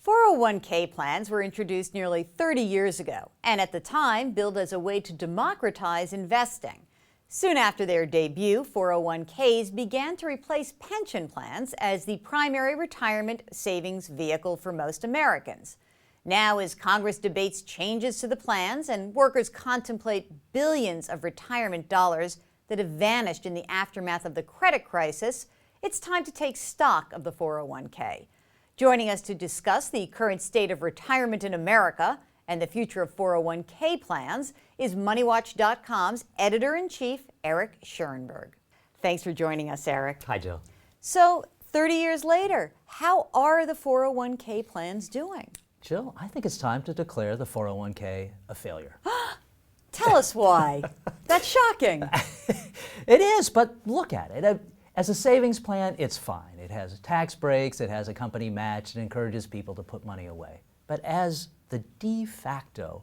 401k plans were introduced nearly 30 years ago, and at the time billed as a way to democratize investing. Soon after their debut, 401ks began to replace pension plans as the primary retirement savings vehicle for most Americans. Now, as Congress debates changes to the plans and workers contemplate billions of retirement dollars that have vanished in the aftermath of the credit crisis, it's time to take stock of the 401k. Joining us to discuss the current state of retirement in America and the future of 401k plans is MoneyWatch.com's editor-in-chief, Eric Schoenberg. Thanks for joining us, Eric. Hi, Jill. So, 30 years later, how are the 401k plans doing? Jill, I think it's time to declare the 401k a failure. Tell us why. That's shocking. It is, but look at it. As a savings plan, it's fine. It has tax breaks, it has a company match, it encourages people to put money away. But as the de facto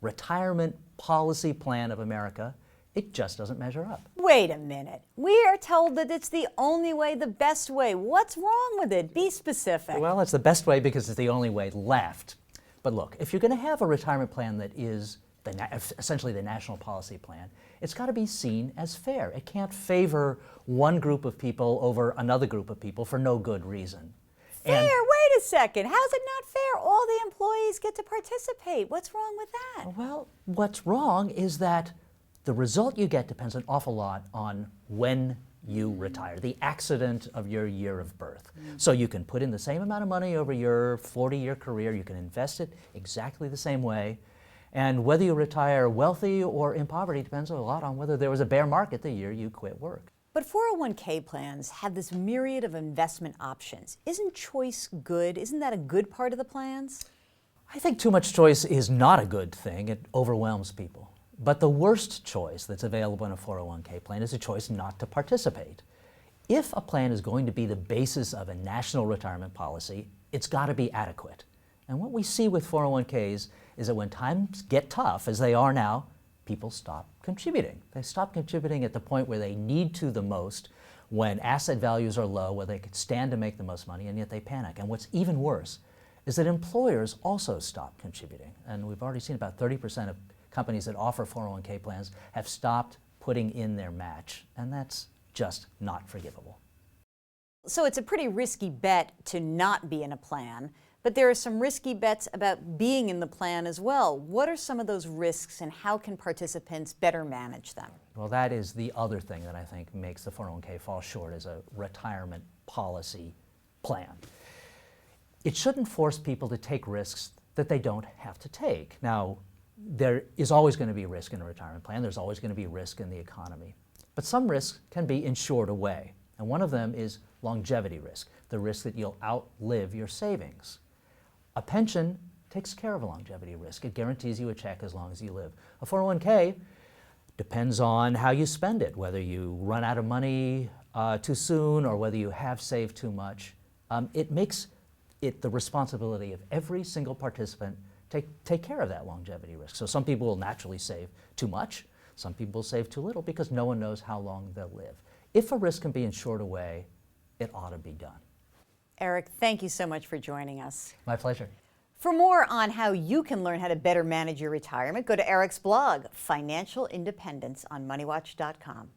retirement policy plan of America, it just doesn't measure up. Wait a minute. We are told that it's the only way, the best way. What's wrong with it? Be specific. Well, it's the best way because it's the only way left. But look, if you're going to have a retirement plan that is essentially the national policy plan, it's got to be seen as fair. It can't favor one group of people over another group of people for no good reason. Fair? Wait a second. How's it not fair? All the employees get to participate. What's wrong with that? Well, what's wrong is that the result you get depends an awful lot on when you retire, the accident of your year of birth. So you can put in the same amount of money over your 40-year career, you can invest it exactly the same way, and whether you retire wealthy or in poverty depends a lot on whether there was a bear market the year you quit work. But 401k plans have this myriad of investment options. Isn't choice good? Isn't that a good part of the plans? I think too much choice is not a good thing. It overwhelms people. But the worst choice that's available in a 401k plan is a choice not to participate. If a plan is going to be the basis of a national retirement policy, it's got to be adequate. And what we see with 401ks is that when times get tough, as they are now, people stop contributing. They stop contributing at the point where they need to the most, when asset values are low, where they could stand to make the most money, and yet they panic. And what's even worse is that employers also stop contributing. And we've already seen about 30% of companies that offer 401k plans have stopped putting in their match, and that's just not forgivable. So it's a pretty risky bet to not be in a plan, but there are some risky bets about being in the plan as well. What are some of those risks, and how can participants better manage them? Well, that is the other thing that I think makes the 401k fall short as a retirement policy plan. It shouldn't force people to take risks that they don't have to take. Now, there is always going to be risk in a retirement plan. There's always going to be risk in the economy. But some risks can be insured away. And one of them is longevity risk, the risk that you'll outlive your savings. A pension takes care of a longevity risk. It guarantees you a check as long as you live. A 401k depends on how you spend it, whether you run out of money too soon or whether you have saved too much. It makes it the responsibility of every single participant take care of that longevity risk. So some people will naturally save too much. Some people will save too little because no one knows how long they'll live. If a risk can be insured away, it ought to be done. Eric, thank you so much for joining us. My pleasure. For more on how you can learn how to better manage your retirement, go to Eric's blog, Financial Independence, on MoneyWatch.com.